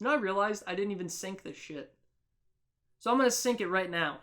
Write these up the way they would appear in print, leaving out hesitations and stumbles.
I realized I didn't even sync this shit. So I'm gonna sync it right now.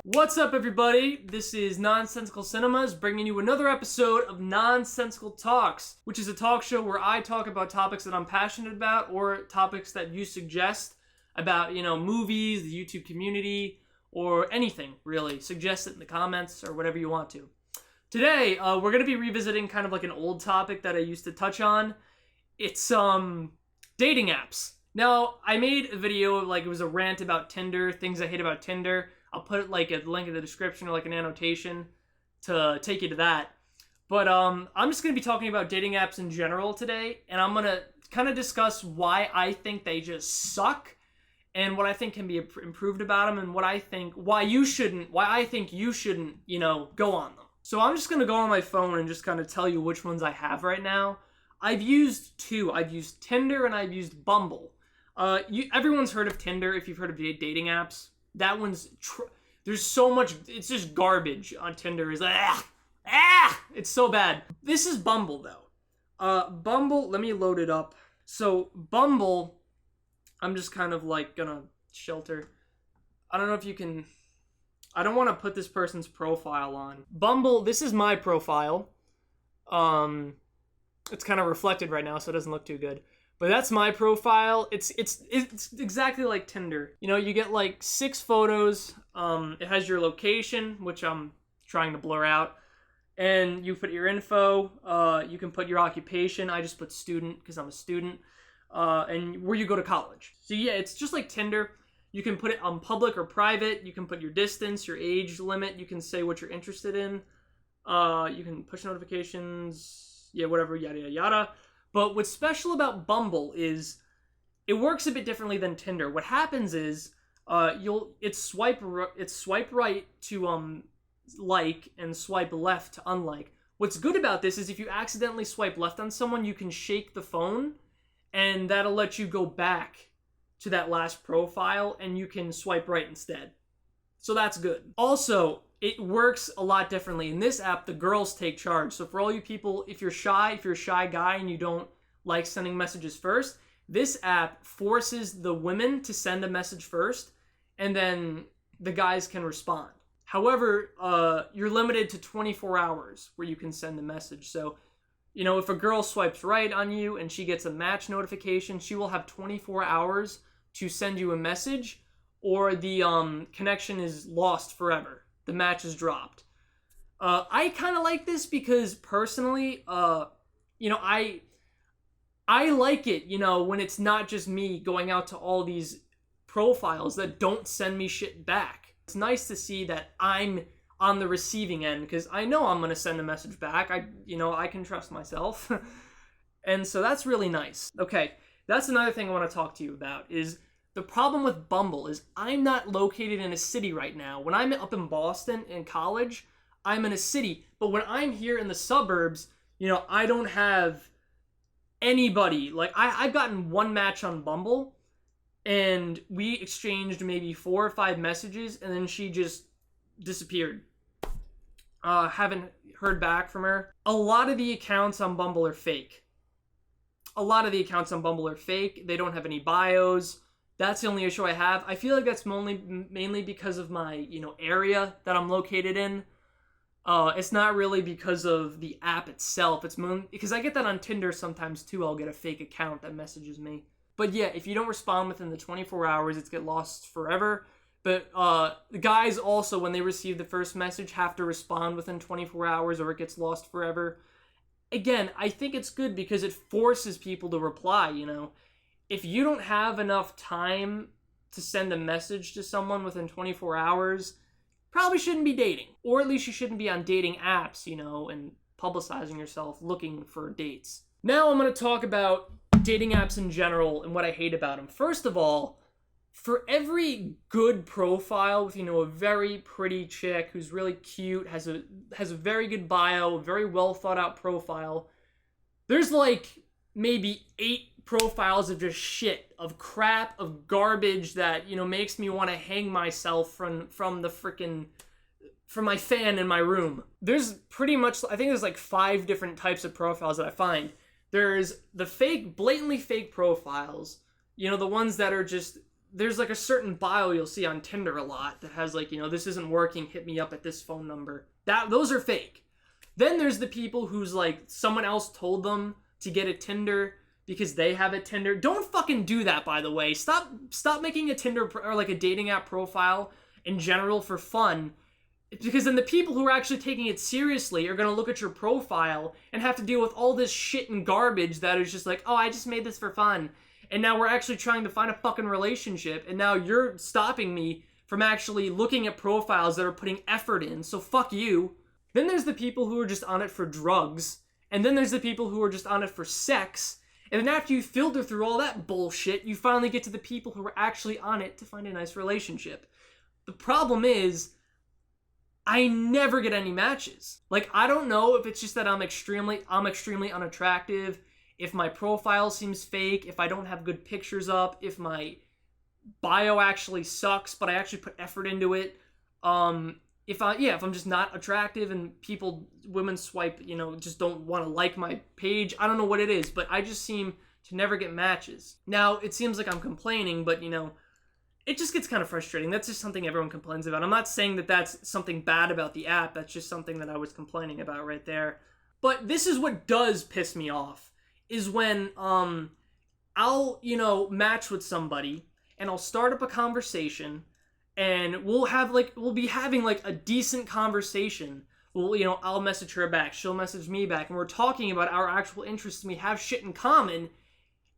What's up, everybody? This is Nonsensical Cinemas bringing you another episode of Nonsensical Talks, which is a talk show where I talk about topics that I'm passionate about or topics that you suggest about, movies, the YouTube community, or anything, really. Suggest it in the comments or whatever you want to. Today, we're going to be revisiting kind of like an old topic that I used to touch on. It's dating apps. Now, I made a video, it was a rant about Tinder, things I hate about Tinder. I'll put a link in the description or an annotation to take you to that. But I'm just going to be talking about dating apps in general today, and I'm going to kind of discuss why I think they just suck and what I think can be improved about them and why I think you shouldn't, go on them. So I'm just going to go on my phone and just kind of tell you which ones I have right now. I've used two. I've used Tinder and I've used Bumble. Everyone's heard of Tinder if you've heard of dating apps. That one's, there's so much, it's just garbage on Tinder. It's it's so bad. This is Bumble, though. Bumble, let me load it up. So, Bumble, I'm just kind of gonna shelter. I don't know if you can, I don't want to put this person's profile on. Bumble, this is my profile. It's kind of reflected right now, so it doesn't look too good. But that's my profile. It's exactly like Tinder. You get 6 photos. It has your location, which I'm trying to blur out. And you put your info. You can put your occupation. I just put student because I'm a student. And where you go to college. So yeah, it's just like Tinder. You can put it on public or private. You can put your distance, your age limit. You can say what you're interested in. You can push notifications. Yeah, whatever, yada, yada, yada. But what's special about Bumble is it works a bit differently than Tinder. What happens is it's swipe right to like and swipe left to unlike. What's good about this is if you accidentally swipe left on someone, you can shake the phone and that'll let you go back to that last profile and you can swipe right instead. So that's good. Also, it works a lot differently. In this app, the girls take charge. So for all you people, if you're a shy guy and you don't like sending messages first, this app forces the women to send a message first, and then the guys can respond. However, you're limited to 24 hours where you can send a message. So, if a girl swipes right on you and she gets a match notification, she will have 24 hours to send you a message, or the connection is lost forever. The match is dropped. I kind of like this because personally, I like it, when it's not just me going out to all these profiles that don't send me shit back. It's nice to see that I'm on the receiving end because I know I'm going to send a message back. I can trust myself. And so that's really nice. Okay, that's another thing I want to talk to you about is the problem with Bumble is I'm not located in a city right now. When I'm up in Boston in college, I'm in a city. But when I'm here in the suburbs, I don't have anybody. I've gotten one match on Bumble, and we exchanged maybe 4 or 5 messages, and then she just disappeared. Haven't heard back from her. A lot of the accounts on Bumble are fake. They don't have any bios. That's the only issue I have. I feel like that's mainly because of my, area that I'm located in. It's not really because of the app itself. It's because I get that on Tinder sometimes too. I'll get a fake account that messages me. But yeah, if you don't respond within the 24 hours, it's get lost forever. But the guys also, when they receive the first message, have to respond within 24 hours or it gets lost forever. Again, I think it's good because it forces people to reply, If you don't have enough time to send a message to someone within 24 hours, probably shouldn't be dating. Or at least you shouldn't be on dating apps, and publicizing yourself looking for dates. Now I'm going to talk about dating apps in general and what I hate about them. First of all, for every good profile with, a very pretty chick who's really cute, has a very good bio, a very well thought out profile, there's maybe 8 profiles of just shit, of crap, of garbage that, makes me want to hang myself from the freaking for my fan in my room. There's pretty much, I think there's like 5 different types of profiles that I find. There's the fake, blatantly fake profiles. You know, the ones that are just, there's like a certain bio you'll see on Tinder a lot that has like, you know, this isn't working, hit me up at this phone number. Those are fake. Then there's the people who's like, someone else told them to get a Tinder because they have a Tinder. Don't fucking do that, by the way. Stop making a Tinder or like a dating app profile in general for fun. Because then the people who are actually taking it seriously are going to look at your profile and have to deal with all this shit and garbage that is just like, oh, I just made this for fun. And now we're actually trying to find a fucking relationship. And now you're stopping me from actually looking at profiles that are putting effort in. So fuck you. Then there's the people who are just on it for drugs. And then there's the people who are just on it for sex. And then after you filter through all that bullshit, you finally get to the people who are actually on it to find a nice relationship. The problem is, I never get any matches. Like, I don't know if it's just that I'm extremely unattractive, if my profile seems fake, if I don't have good pictures up, if my bio actually sucks, but I actually put effort into it. If I'm just not attractive and women swipe, you know, just don't want to like my page. I don't know what it is, but I just seem to never get matches. Now, it seems like I'm complaining, but, you know, it just gets kind of frustrating. That's just something everyone complains about. I'm not saying that that's something bad about the app. That's just something that I was complaining about right there. But this is what does piss me off, is when I'll, you know, match with somebody and I'll start up a conversation and we'll be having like a decent conversation. Well, you know, I'll message her back, she'll message me back, and we're talking about our actual interests and we have shit in common,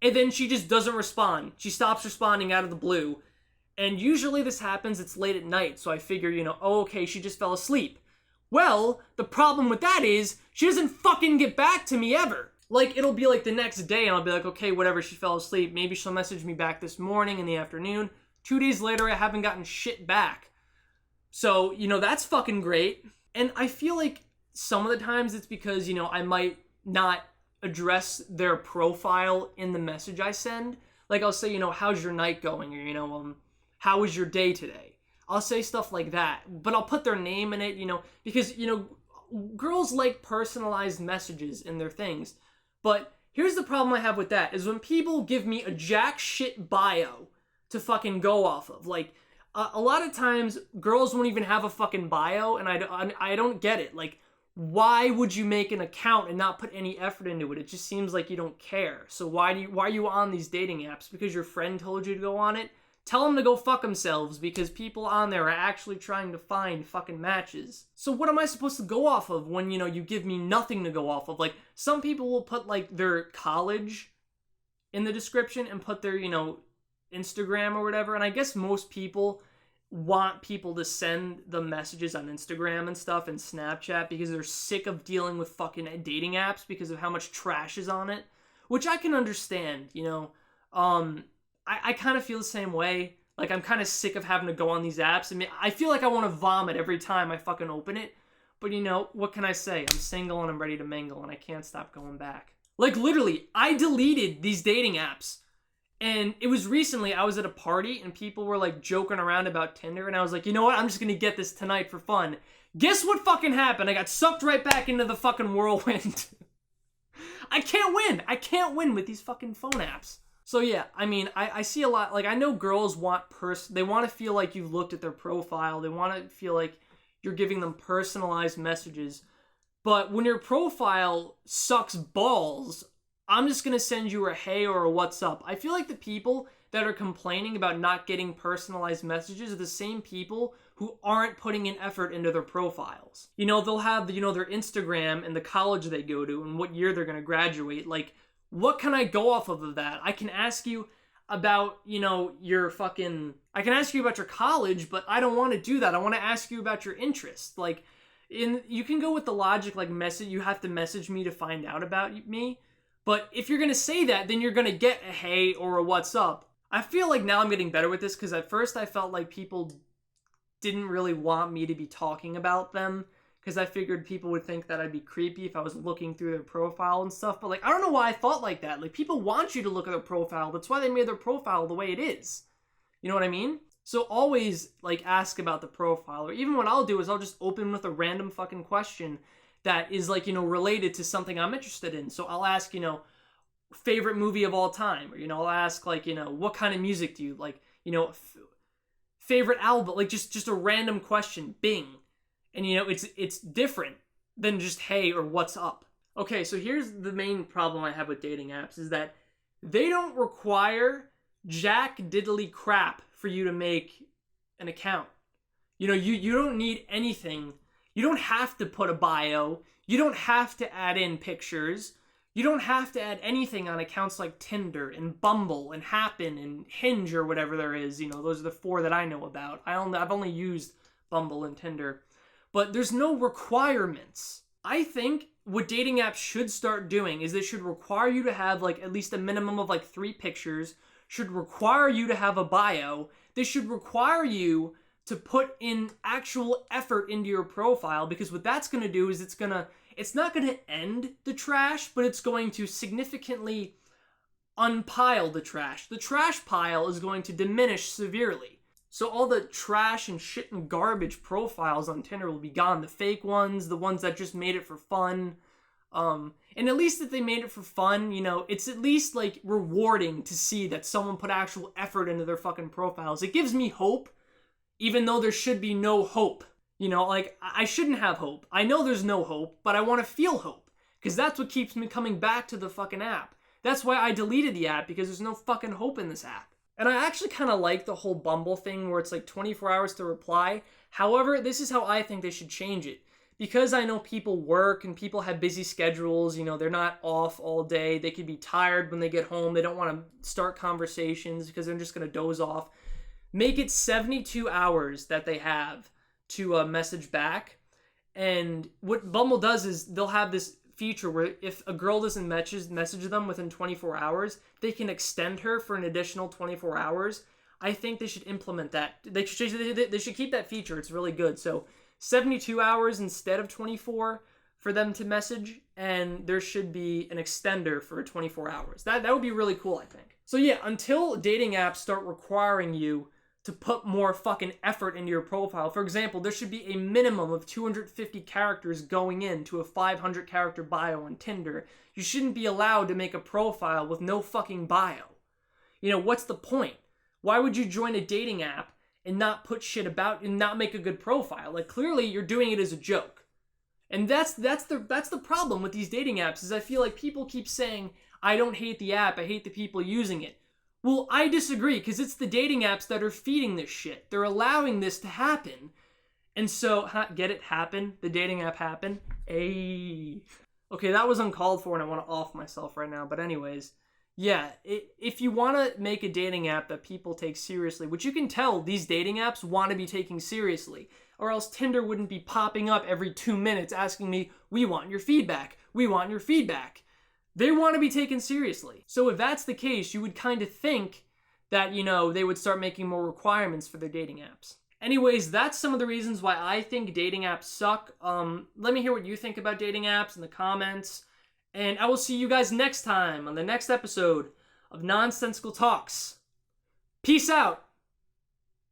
and then she just doesn't respond. She stops responding out of the blue. And usually this happens, it's late at night, so I figure, you know, oh, okay, she just fell asleep. Well, the problem with that is, she doesn't fucking get back to me ever. Like, it'll be like the next day, and I'll be like, okay, whatever, she fell asleep. Maybe she'll message me back this morning in the afternoon. 2 days later, I haven't gotten shit back. So, you know, that's fucking great. And I feel like some of the times it's because, you know, I might not address their profile in the message I send. Like, I'll say, you know, how's your night going? Or, you know, how was your day today? I'll say stuff like that, but I'll put their name in it, you know, because, you know, girls like personalized messages in their things. But here's the problem I have with that, is when people give me a jack shit bio to fucking go off of. Like, a lot of times, girls won't even have a fucking bio, and I don't get it. Like, why would you make an account and not put any effort into it? It just seems like you don't care. So why are you on these dating apps? Because your friend told you to go on it? Tell them to go fuck themselves, because people on there are actually trying to find fucking matches. So what am I supposed to go off of when, you know, you give me nothing to go off of? Like, some people will put, like, their college in the description and put their, you know, Instagram or whatever, and I guess most people want people to send the messages on Instagram and stuff and Snapchat because they're sick of dealing with fucking dating apps because of how much trash is on it, which I can understand, you know. I kind of feel the same way. Like, I'm kind of sick of having to go on these apps. I mean, I feel like I want to vomit every time I fucking open it. But, you know, what can I say? I'm single and I'm ready to mingle and I can't stop going back. Like, literally, I deleted these dating apps. And it was recently, I was at a party and people were, like, joking around about Tinder. And I was like, you know what? I'm just going to get this tonight for fun. Guess what fucking happened? I got sucked right back into the fucking whirlwind. I can't win. I can't win with these fucking phone apps. So yeah, I mean, I see a lot, like, I know girls want they want to feel like you've looked at their profile, they want to feel like you're giving them personalized messages, but when your profile sucks balls, I'm just going to send you a hey or a what's up. I feel like the people that are complaining about not getting personalized messages are the same people who aren't putting in effort into their profiles. You know, they'll have, you know, their Instagram and the college they go to and what year they're going to graduate, like, what can I go off of that? I can ask you about, you know, I can ask you about your college, but I don't want to do that. I want to ask you about your interests. Like, you can go with the logic, like, you have to message me to find out about me. But if you're going to say that, then you're going to get a hey or a what's up. I feel like now I'm getting better with this, because at first I felt like people didn't really want me to be talking about them, because I figured people would think that I'd be creepy if I was looking through their profile and stuff. But, like, I don't know why I thought like that. Like, people want you to look at their profile. That's why they made their profile the way it is. You know what I mean? So always, like, ask about the profile. Or even what I'll do is I'll just open with a random fucking question that is, like, related to something I'm interested in. So I'll ask, favorite movie of all time. Or, I'll ask, like, what kind of music do you like? Favorite album. Like, just a random question. Bing. And, it's different than just hey or what's up. Okay, so here's the main problem I have with dating apps is that they don't require jack diddly crap for you to make an account. You don't need anything. You don't have to put a bio. You don't have to add in pictures. You don't have to add anything on accounts like Tinder and Bumble and Happen and Hinge or whatever there is. Those are the 4 that I know about. I've only used Bumble and Tinder. But there's no requirements. I think what dating apps should start doing is they should require you to have like at least a minimum of like 3 pictures, should require you to have a bio. They should require you to put in actual effort into your profile, because what that's going to do is it's not going to end the trash, but it's going to significantly unpile the trash. The trash pile is going to diminish severely. So all the trash and shit and garbage profiles on Tinder will be gone. The fake ones, the ones that just made it for fun. And at least if they made it for fun, it's at least like rewarding to see that someone put actual effort into their fucking profiles. It gives me hope, even though there should be no hope. Like I shouldn't have hope. I know there's no hope, but I want to feel hope, because that's what keeps me coming back to the fucking app. That's why I deleted the app, because there's no fucking hope in this app. And I actually kind of like the whole Bumble thing where it's like 24 hours to reply. However, this is how I think they should change it. Because I know people work and people have busy schedules, they're not off all day. They could be tired when they get home. They don't want to start conversations because they're just going to doze off. Make it 72 hours that they have to message back. And what Bumble does is they'll have this feature where if a girl doesn't message them within 24 hours, they can extend her for an additional 24 hours. I think they should implement that. They should keep that feature. It's really good. So 72 hours instead of 24 for them to message, and there should be an extender for 24 hours. That would be really cool, I think. So yeah, until dating apps start requiring you to put more fucking effort into your profile. For example, there should be a minimum of 250 characters going into a 500 character bio on Tinder. You shouldn't be allowed to make a profile with no fucking bio. What's the point? Why would you join a dating app and not put shit about and not make a good profile? Like, clearly you're doing it as a joke. And that's the problem with these dating apps, is I feel like people keep saying, I don't hate the app, I hate the people using it. Well, I disagree, because it's the dating apps that are feeding this shit. They're allowing this to happen. And so, get it? Happen? The dating app Happen? Ayy. Okay, that was uncalled for and I want to off myself right now. But anyways, yeah, if you want to make a dating app that people take seriously, which you can tell these dating apps want to be taking seriously, or else Tinder wouldn't be popping up every 2 minutes asking me, we want your feedback, we want your feedback. They want to be taken seriously. So if that's the case, you would kind of think that, they would start making more requirements for their dating apps. Anyways, that's some of the reasons why I think dating apps suck. Let me hear what you think about dating apps in the comments. And I will see you guys next time on the next episode of Nonsensical Talks. Peace out.